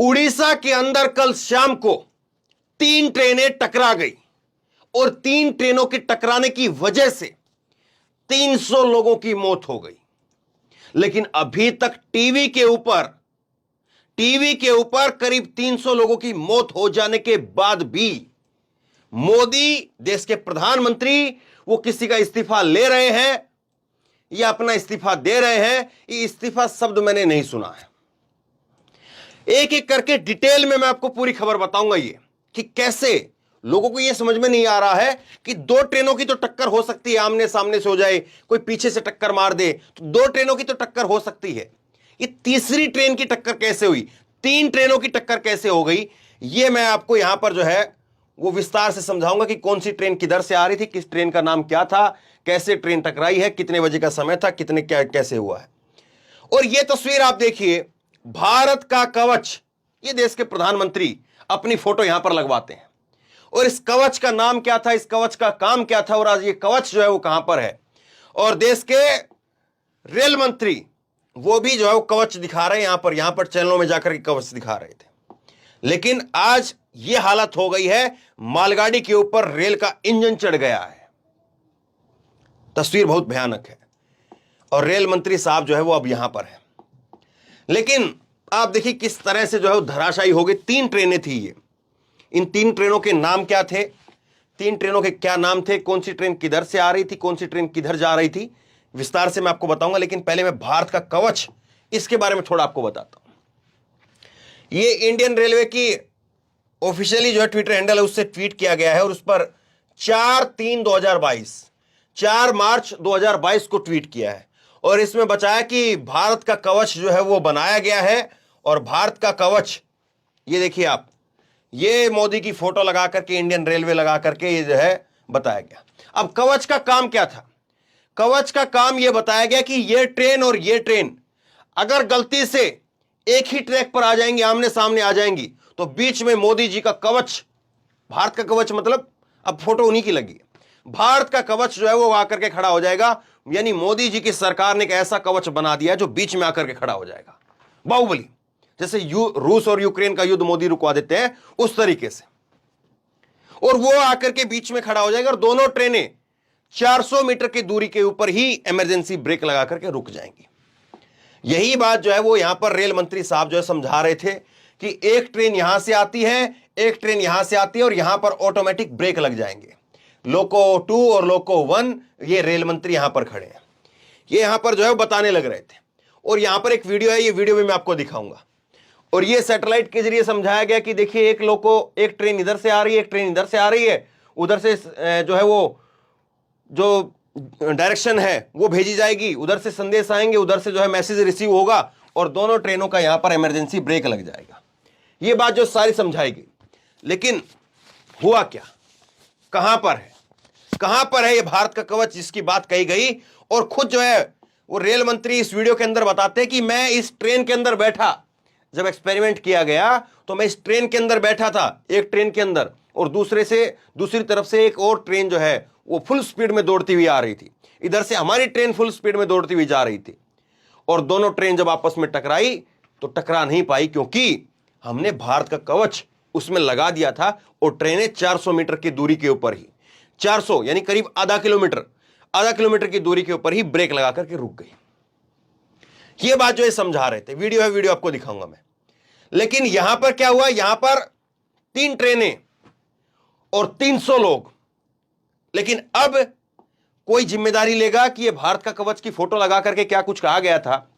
उड़ीसा के अंदर कल शाम को 3 ट्रेनें टकरा गई और 3 ट्रेनों के टकराने की वजह से 300 लोगों की मौत हो गई। लेकिन अभी तक टीवी के ऊपर करीब 300 लोगों की मौत हो जाने के बाद भी मोदी देश के प्रधानमंत्री वो किसी का इस्तीफा ले रहे हैं या अपना इस्तीफा दे रहे हैं, ये इस्तीफा शब्द मैंने नहीं सुना है। एक एक करके डिटेल में मैं आपको पूरी खबर बताऊंगा ये कि कैसे लोगों को ये समझ में नहीं आ रहा है कि 2 ट्रेनों की तो टक्कर हो सकती है, आमने सामने से हो जाए, कोई पीछे से टक्कर मार दे तो 2 ट्रेनों की तो टक्कर हो सकती है। ये तीसरी ट्रेन की टक्कर कैसे हुई, 3 ट्रेनों की टक्कर कैसे हो गई, ये मैं आपको यहां पर जो है वो विस्तार से समझाऊंगा कि कौन सी ट्रेन किधर से आ रही थी, किस ट्रेन का नाम क्या था, कैसे ट्रेन टकराई है, कितने बजे का समय था, कितने क्या कैसे हुआ है। और ये तस्वीर आप देखिए, भारत का कवच, ये देश के प्रधानमंत्री अपनी फोटो यहां पर लगवाते हैं। और इस कवच का नाम क्या था, इस कवच का काम क्या था और आज ये कवच जो है वो कहां पर है। और देश के रेल मंत्री वो भी जो है वो कवच दिखा रहे हैं यहां पर चैनलों में जाकर के कवच दिखा रहे थे। लेकिन आज ये हालत हो गई है, मालगाड़ी के ऊपर रेल का इंजन चढ़ गया है। तस्वीर बहुत भयानक है और रेल मंत्री साहब जो है वो अब यहां पर है। लेकिन आप देखिए किस तरह से जो है वो धराशायी हो गई। 3 ट्रेनें थी ये, इन 3 ट्रेनों के नाम क्या थे, 3 ट्रेनों के क्या नाम थे, कौन सी ट्रेन किधर से आ रही थी, कौन सी ट्रेन किधर जा रही थी, विस्तार से मैं आपको बताऊंगा। लेकिन पहले मैं भारत का कवच इसके बारे में थोड़ा आपको बताता हूं। ये इंडियन रेलवे की ऑफिशियली जो है ट्विटर हैंडल है उससे ट्वीट किया गया है और उस पर 4 मार्च 2022 को ट्वीट किया है और इसमें बताया कि भारत का कवच जो है वो बनाया गया है। और भारत का कवच ये देखिए आप, ये मोदी की फोटो लगा करके, इंडियन रेलवे लगा करके ये जो है बताया गया। अब कवच का काम क्या था, कवच का काम ये बताया गया कि ये ट्रेन और ये ट्रेन अगर गलती से एक ही ट्रैक पर आ जाएंगी, आमने सामने आ जाएंगी, तो बीच में मोदी जी का कवच, भारत का कवच मतलब अब फोटो उन्हीं की लगी, भारत का कवच जो है वो आकर के खड़ा हो जाएगा। यानी मोदी जी की सरकार ने एक ऐसा कवच बना दिया जो बीच में आकर के खड़ा हो जाएगा। बाहुबली जैसे रूस और यूक्रेन का युद्ध मोदी रुकवा देते हैं उस तरीके से, और वो आकर के बीच में खड़ा हो जाएगा और दोनों ट्रेनें 400 मीटर की दूरी के ऊपर ही इमरजेंसी ब्रेक लगा करके रुक जाएंगी। यही बात जो है वो यहां पर रेल मंत्री साहब जो है समझा रहे थे कि एक ट्रेन यहां से आती है, एक ट्रेन यहां से आती है और यहां पर ऑटोमेटिक ब्रेक लग जाएंगे। लोको 2 और लोको 1, ये रेल मंत्री यहां पर खड़े हैं, ये यहां पर जो है बताने लग रहे थे। और यहां पर एक वीडियो है, ये वीडियो भी मैं आपको दिखाऊंगा। और ये सैटेलाइट के जरिए समझाया गया कि देखिए एक ट्रेन इधर से आ रही है, एक ट्रेन इधर से आ रही है, उधर से जो है वो जो डायरेक्शन है वो भेजी जाएगी, उधर से संदेश आएंगे, उधर से जो है मैसेज रिसीव होगा और दोनों ट्रेनों का यहां पर इमरजेंसी ब्रेक लग जाएगा। ये बात जो सारी समझाई गई, लेकिन हुआ क्या, कहां पर है ये भारत का कवच जिसकी बात कही गई। और खुद जो है वो रेल मंत्री इस वीडियो के अंदर बताते हैं कि मैं इस ट्रेन के अंदर बैठा, जब एक्सपेरिमेंट किया गया तो मैं इस ट्रेन के अंदर बैठा था, एक ट्रेन के अंदर, और दूसरी तरफ से एक और ट्रेन जो है वो फुल स्पीड में दौड़ती हुई आ रही थी, इधर से हमारी ट्रेन फुल स्पीड में दौड़ती हुई जा रही थी। और दोनों ट्रेन जब आपस में टकराई तो टकरा नहीं पाई क्योंकि हमने भारत का कवच उसमें लगा दिया था और ट्रेनें 400 मीटर की दूरी के ऊपर ही, 400 यानी करीब आधा किलोमीटर की दूरी के ऊपर ही ब्रेक लगा करके रुक गई। ये बात जो है समझा रहे थे, वीडियो है, वीडियो आपको दिखाऊंगा मैं। लेकिन यहां पर क्या हुआ, यहां पर 3 ट्रेनें और 300 लोग। लेकिन अब कोई जिम्मेदारी लेगा कि ये भारत का कवच की फोटो लगा करके क्या कुछ कहा गया था।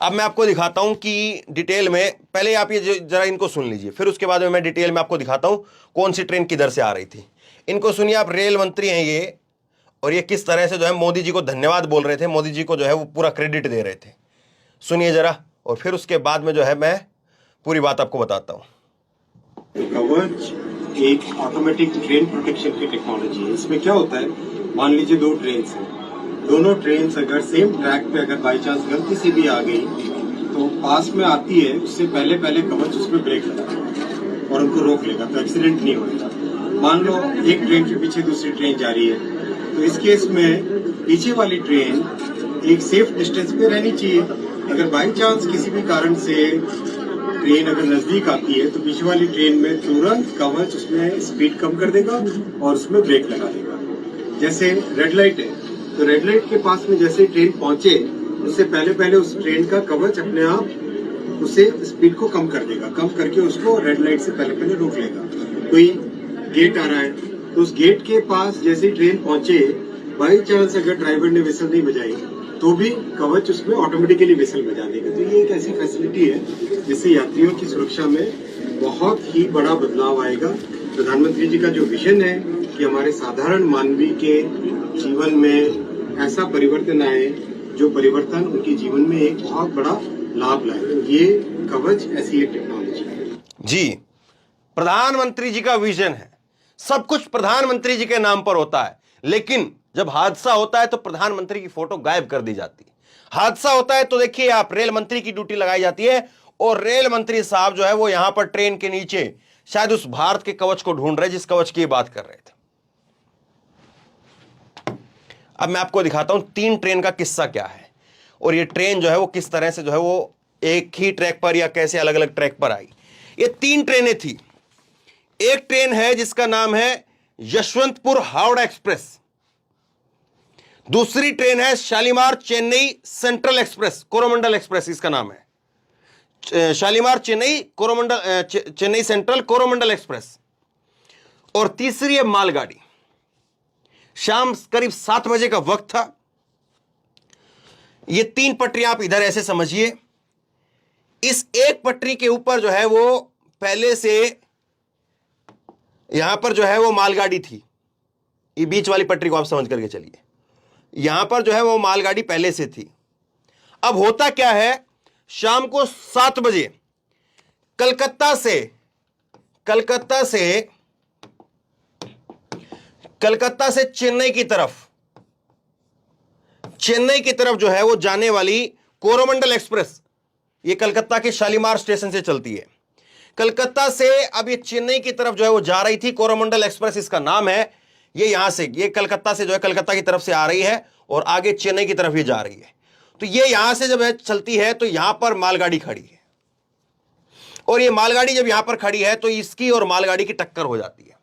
अब मैं आपको दिखाता हूं कि डिटेल में, पहले आप ये जरा इनको सुन लीजिए, फिर उसके बाद में मैं डिटेल में आपको दिखाता हूं कौन सी ट्रेन किधर से आ रही थी। इनको सुनिए आप, रेल मंत्री हैं ये, और ये किस तरह से जो है मोदी जी को धन्यवाद बोल रहे थे, मोदी जी को जो है वो पूरा क्रेडिट दे रहे थे। सुनिए जरा, और फिर उसके बाद में जो है मैं पूरी बात आपको बताता हूं। कवच एक ऑटोमेटिक ट्रेन प्रोटेक्शन की टेक्नोलॉजी है। इसमें क्या होता है, मान लीजिए 2 ट्रेन है, दोनों ट्रेन अगर सेम ट्रैक पे अगर बाई चांस गलती से भी आ गई तो पास में आती है, उससे पहले कवच उसमें ब्रेक लगाएगा और उनको रोक लेगा, तो एक्सीडेंट नहीं होगा। मान लो एक ट्रेन के पीछे दूसरी ट्रेन जा रही है, तो इस केस में पीछे वाली ट्रेन एक सेफ डिस्टेंस पे रहनी चाहिए। अगर बाई चांस किसी भी कारण से ट्रेन अगर नजदीक आती है तो पीछे वाली ट्रेन में तुरंत कवच उसमें स्पीड कम कर देगा और उसमें ब्रेक लगा देगा। जैसे रेड लाइट है तो रेड लाइट के पास में जैसे ट्रेन पहुंचे उससे पहले पहले उस ट्रेन का कवच अपने आप उसे स्पीड को कम कर देगा, कम करके उसको रेड लाइट से पहले पहले रोक लेगा। कोई गेट आ रहा है तो उस गेट के पास जैसे ट्रेन पहुंचे, बाई चांस अगर ड्राइवर ने विसल नहीं बजाई तो भी कवच उसमें ऑटोमेटिकली विसल बजा देगा। तो ये एक ऐसी फैसिलिटी है जिससे यात्रियों की सुरक्षा में बहुत ही बड़ा बदलाव आएगा। प्रधानमंत्री जी का जो विजन है कि हमारे साधारण मानवी के जीवन में ऐसा परिवर्तन आए जो परिवर्तन उनके जीवन में एक बहुत बड़ा लाभ लाए, ये कवच ऐसी एक टेक्नोलॉजी है। जी, प्रधानमंत्री जी का विजन है, सब कुछ प्रधानमंत्री जी के नाम पर होता है, लेकिन जब हादसा होता है तो प्रधानमंत्री की फोटो गायब कर दी जाती है। हादसा होता है तो देखिए आप, रेल मंत्री की ड्यूटी लगाई जाती है और रेल मंत्री साहब जो है वो यहां पर ट्रेन के नीचे शायद उस भारत के कवच को ढूंढ रहे, जिस कवच की बात कर रहे थे। अब मैं आपको दिखाता हूं 3 ट्रेन का किस्सा क्या है और ये ट्रेन जो है वो किस तरह से जो है वो एक ही ट्रैक पर या कैसे अलग अलग ट्रैक पर आई। ये 3 ट्रेनें थी। एक ट्रेन है जिसका नाम है यशवंतपुर हावड़ा एक्सप्रेस, दूसरी ट्रेन है Shalimar Chennai central express, Coromandel express इसका नाम है, शालीमार चेन्नई कोरोमंडल चेन्नई सेंट्रल कोरोमंडल एक्सप्रेस, और तीसरी है मालगाड़ी। शाम करीब 7 बजे का वक्त था। ये 3 पटरियां आप इधर ऐसे समझिए, इस एक पटरी के ऊपर जो है वो पहले से यहां पर जो है वो मालगाड़ी थी। ये बीच वाली पटरी को आप समझ करके चलिए, यहां पर जो है वो मालगाड़ी पहले से थी। अब होता क्या है, शाम को 7 बजे कलकत्ता से चेन्नई की तरफ जो है वो जाने वाली कोरोमंडल एक्सप्रेस, ये कलकत्ता के शालीमार स्टेशन से चलती है। कलकत्ता से अब ये चेन्नई की तरफ जो है वो जा रही थी, कोरोमंडल एक्सप्रेस इसका नाम है। ये यहां से, ये कलकत्ता से जो है कलकत्ता की तरफ से आ रही है और आगे चेन्नई की तरफ ये जा रही है। तो ये यहां से जब चलती है तो यहां पर मालगाड़ी खड़ी है और ये मालगाड़ी जब यहां पर खड़ी है तो इसकी और मालगाड़ी की टक्कर हो जाती है।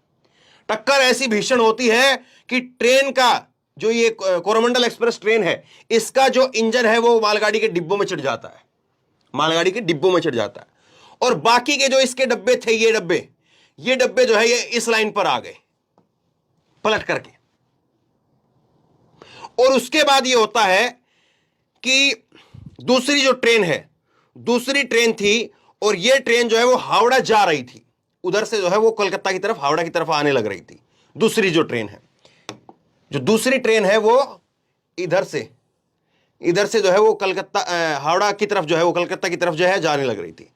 टक्कर ऐसी भीषण होती है कि ट्रेन का जो ये कोरोमंडल एक्सप्रेस ट्रेन है, इसका जो इंजन है वो मालगाड़ी के डिब्बों में चढ़ जाता है, मालगाड़ी के डिब्बों में चढ़ जाता है। और बाकी के जो इसके डब्बे थे, ये डब्बे जो है ये इस लाइन पर आ गए पलट करके। और उसके बाद ये होता है कि दूसरी जो ट्रेन है, दूसरी ट्रेन थी और ये ट्रेन जो है वो हावड़ा जा रही थी, उधर से जो है वो कोलकाता की तरफ, हावड़ा की तरफ आने लग रही थी। दूसरी जो ट्रेन है, जो दूसरी ट्रेन है वो इधर से जो है वो कलकत्ता, हावड़ा की तरफ जो है वो कलकत्ता की तरफ जो है जाने लग रही थी।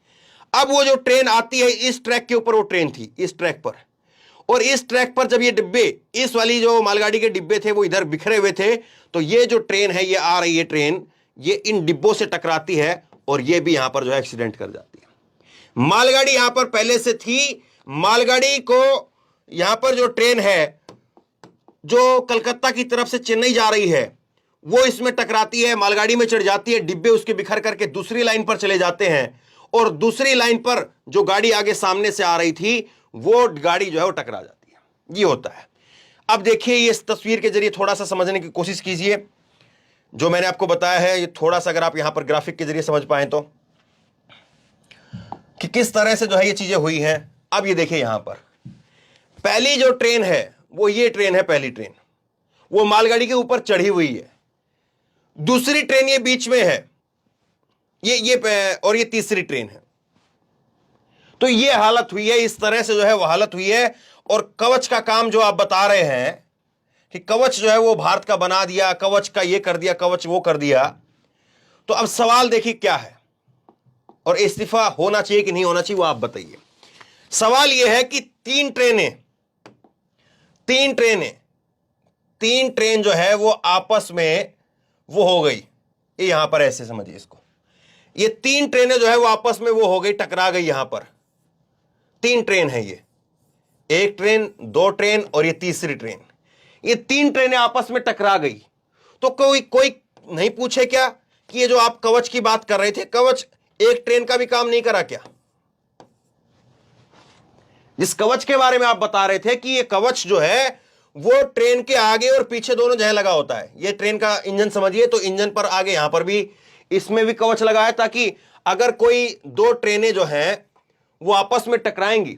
अब वो जो ट्रेन आती है, इस ट्रैक के ऊपर वो ट्रेन थी, इस ट्रैक पर, और इस ट्रैक पर जब ये डिब्बे, इस वाली जो मालगाड़ी के डिब्बे थे वो इधर बिखरे हुए थे, तो ये जो ट्रेन है, ये आ रही है ट्रेन, ये इन डिब्बों से टकराती है और ये भी यहां पर जो है एक्सीडेंट कर जाती है। मालगाड़ी यहां पर पहले से थी, मालगाड़ी को यहां पर जो ट्रेन है जो कलकत्ता की तरफ से चेन्नई जा रही है वो इसमें टकराती है, मालगाड़ी में चढ़ जाती है, डिब्बे उसके बिखर करके दूसरी लाइन पर चले जाते हैं और दूसरी लाइन पर जो गाड़ी आगे सामने से आ रही थी वो गाड़ी जो है वो टकरा जाती है। ये होता है। अब देखिए, ये इस तस्वीर के जरिए थोड़ा सा समझने की कोशिश कीजिए। जो मैंने आपको बताया है ये थोड़ा सा अगर आप यहां पर ग्राफिक के जरिए समझ पाए तो, कि किस तरह से जो है ये चीजें हुई हैं। अब ये देखिए, यहां पर पहली जो ट्रेन है वो ये ट्रेन है, पहली ट्रेन वो मालगाड़ी के ऊपर चढ़ी हुई है, दूसरी ट्रेन ये बीच में है, ये और ये तीसरी ट्रेन है। तो ये हालत हुई है, इस तरह से जो है वो हालत हुई है। और कवच का काम जो आप बता रहे हैं कि कवच जो है वो भारत का बना दिया, कवच का ये कर दिया, कवच वो कर दिया, तो अब सवाल देखिए क्या है, और इस्तीफा होना चाहिए कि नहीं होना चाहिए वो आप बताइए। सवाल यह है कि 3 ट्रेन जो है वो आपस में वो हो गई, ये यहां पर ऐसे समझिए इसको, ये 3 ट्रेनें जो है वो आपस में वो हो गई, टकरा गई। यहां पर 3 ट्रेन है, ये 1 ट्रेन, 2 ट्रेन और ये तीसरी ट्रेन, ये 3 ट्रेनें आपस में टकरा गई। तो कोई नहीं पूछे क्या कि ये जो आप कवच की बात कर रहे थे, कवच एक ट्रेन का भी काम नहीं करा क्या? जिस कवच के बारे में आप बता रहे थे कि ये कवच जो है वो ट्रेन के आगे और पीछे दोनों जगह लगा होता है। ये ट्रेन का इंजन समझिए, तो इंजन पर आगे यहां पर भी इसमें भी कवच लगा है, ताकि अगर कोई दो ट्रेनें जो हैं वो आपस में टकराएंगी,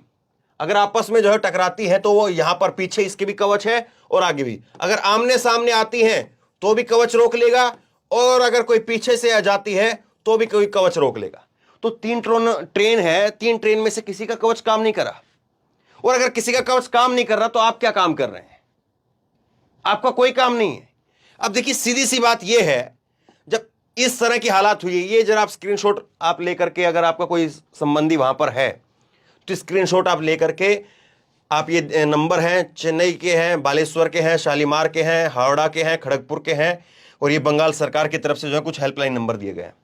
अगर आपस में जो है टकराती है तो वो यहां पर पीछे इसके भी कवच है और आगे भी, अगर आमने सामने आती हैं तो भी कवच रोक लेगा, और अगर कोई पीछे से आ जाती है तो भी कोई कवच रोक लेगा। तो तीन ट्रेन है, तीन ट्रेन में से किसी का कवच काम नहीं कर रहा, और अगर किसी का कवच काम नहीं कर रहा तो आप क्या काम कर रहे हैं? आपका कोई काम नहीं है। अब देखिए सीधी सी बात यह है, जब इस तरह की हालात हुई, ये जरा आप स्क्रीनशॉट आप लेकर के, अगर आपका कोई संबंधी वहां पर है तो स्क्रीनशॉट आप लेकर के, आप ये नंबर हैं, चेन्नई के हैं, बालेश्वर के हैं, शालीमार के हैं, हावड़ा के हैं, खड़गपुर के हैं, और ये बंगाल सरकार की तरफ से जो है कुछ हेल्पलाइन नंबर दिए गए हैं।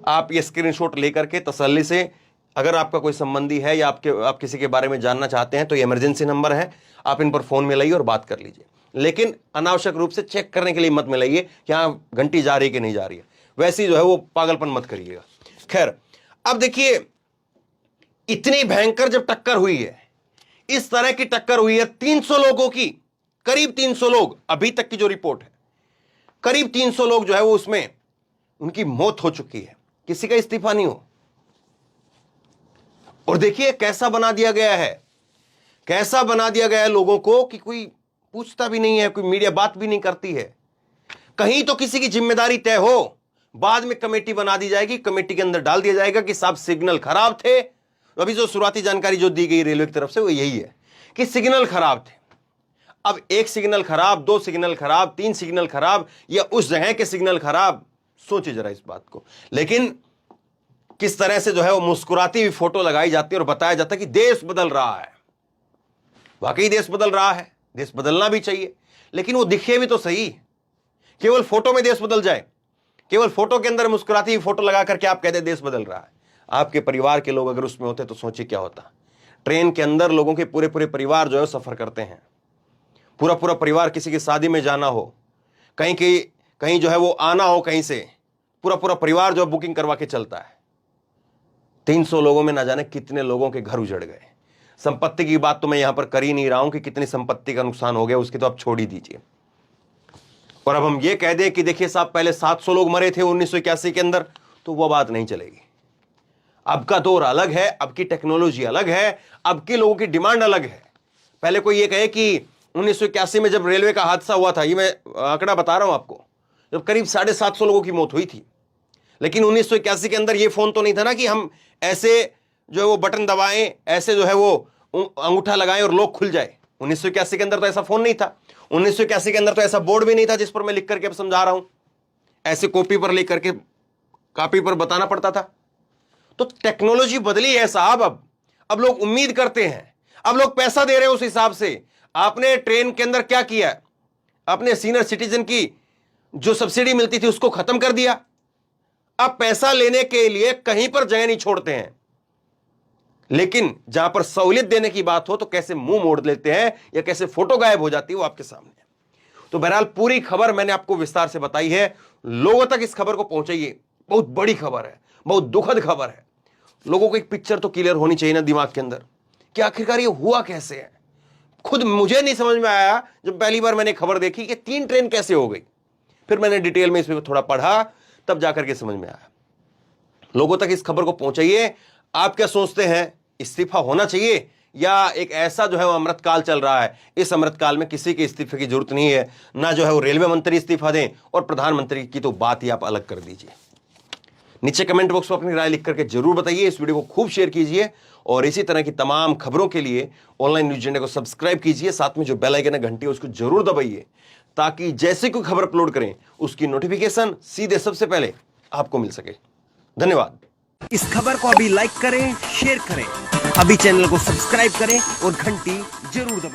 आप ये स्क्रीनशॉट लेकर के तसल्ली से, अगर आपका कोई संबंधी है या आप किसी के बारे में जानना चाहते हैं तो ये इमरजेंसी नंबर है, आप इन पर फोन में लाइए और बात कर लीजिए। लेकिन अनावश्यक रूप से चेक करने के लिए मत में लाइए कि हाँ घंटी जा रही है कि नहीं जा रही है, वैसी जो है वो पागलपन मत करिएगा। खैर, अब देखिए इतनी भयंकर जब टक्कर हुई है, इस तरह की टक्कर हुई है 300 लोगों की, करीब 300 लोग, अभी तक की जो रिपोर्ट है करीब 300 लोग जो है वो उसमें उनकी मौत हो चुकी है, किसी का इस्तीफा नहीं हो। और देखिए कैसा बना दिया गया है, कैसा बना दिया गया है लोगों को कि कोई पूछता भी नहीं है, कोई मीडिया बात भी नहीं करती है। कहीं तो किसी की जिम्मेदारी तय हो, बाद में कमेटी बना दी जाएगी, कमेटी के अंदर डाल दिया जाएगा कि साहब सिग्नल खराब थे। अभी जो शुरुआती जानकारी जो दी गई रेलवे की तरफ से वो यही है कि सिग्नल खराब थे। अब एक सिग्नल खराब, दो सिग्नल खराब, तीन सिग्नल खराब, या उस जगह के सिग्नल खराब, सोचिए जरा इस बात को। लेकिन किस तरह से जो है वो मुस्कुराती हुई फोटो लगाई जाती है और बताया जाता है कि देश बदल रहा है। वाकई देश बदल रहा है, देश बदलना भी चाहिए, लेकिन वो दिखे भी तो सही। केवल फोटो में देश बदल जाए, केवल फोटो के अंदर मुस्कुराती हुई फोटो लगा करके आप कहते देश बदल रहा है। आपके परिवार के लोग अगर उसमें होते तो सोचिए क्या होता। ट्रेन के अंदर लोगों के पूरे पूरे परिवार जो है सफर करते हैं, पूरा पूरा परिवार, किसी की शादी में जाना हो, कहीं जो है वो आना हो कहीं से, पूरा पूरा परिवार जो बुकिंग करवा के चलता है। 300 लोगों में ना जाने कितने लोगों के घर उजड़ गए। संपत्ति की बात तो मैं यहां पर कर ही नहीं रहा हूं कि कितनी संपत्ति का नुकसान हो गया, उसकी तो आप छोड़ ही दीजिए। और अब हम ये कह दें कि देखिए साहब पहले 700 लोग मरे थे 1981 के अंदर, तो वो बात नहीं चलेगी। अब का दौर अलग है, अब की टेक्नोलॉजी अलग है, अब के लोगों की डिमांड अलग है। पहले कोई ये कहे कि 1981 में जब रेलवे का हादसा हुआ था, ये मैं आंकड़ा बता रहा हूं आपको, जब करीब 750 लोगों की मौत हुई थी। लेकिन 1981 के अंदर ये फोन तो नहीं था ना कि हम ऐसे जो है वो बटन दबाएं, ऐसे जो है वो अंगूठा लगाएं और लोग खुल जाए। 1981 के अंदर तो ऐसा फोन नहीं था। 1981 के अंदर तो ऐसा बोर्ड भी नहीं था जिस पर मैं लिख करके अब समझा रहा हूं, ऐसे कॉपी पर लिख करके कॉपी पर बताना पड़ता था। तो टेक्नोलॉजी बदली है साहब। अब लोग उम्मीद करते हैं, अब लोग पैसा दे रहे हैं उस हिसाब से। आपने ट्रेन के अंदर क्या किया, आपने सीनियर सिटीजन की जो सब्सिडी मिलती थी उसको खत्म कर दिया। अब पैसा लेने के लिए कहीं पर जगह नहीं छोड़ते हैं, लेकिन जहां पर सहूलियत देने की बात हो तो कैसे मुंह मोड़ लेते हैं या कैसे फोटो गायब हो जाती है वो आपके सामने है। तो बहरहाल पूरी खबर मैंने आपको विस्तार से बताई है, लोगों तक इस खबर को पहुंचाइए। बहुत बड़ी खबर है, बहुत दुखद खबर है। लोगों को एक पिक्चर तो क्लियर होनी चाहिए ना दिमाग के अंदर कि आखिरकार ये हुआ कैसे है। खुद मुझे नहीं समझ में आया जब पहली बार मैंने खबर देखी कि 3 ट्रेन कैसे हो गई। फिर मैंने डिटेल में इसमें थोड़ा पढ़ा, तब जाकर के समझ में आया। लोगों तक इस खबर को पहुंचाइए। आप क्या सोचते हैं, इस्तीफा होना चाहिए या एक ऐसा जो है वो अमृतकाल चल रहा है, इस अमृतकाल में किसी के इस्तीफे की जरूरत नहीं है, ना जो है वो रेलवे मंत्री इस्तीफा दें और प्रधानमंत्री की तो बात ही आप अलग कर दीजिए। नीचे कमेंट बॉक्स में अपनी राय लिख करके जरूर बताइए। इस वीडियो को खूब शेयर कीजिए और इसी तरह की तमाम खबरों के लिए ऑनलाइन न्यूज एजेंडा को सब्सक्राइब कीजिए। साथ में जो बेल आइकन है घंटी उसको जरूर दबाइए, ताकि जैसे कोई खबर अपलोड करें उसकी नोटिफिकेशन सीधे सबसे पहले आपको मिल सके। धन्यवाद। इस खबर को अभी लाइक करें, शेयर करें, अभी चैनल को सब्सक्राइब करें और घंटी जरूर दबाएं।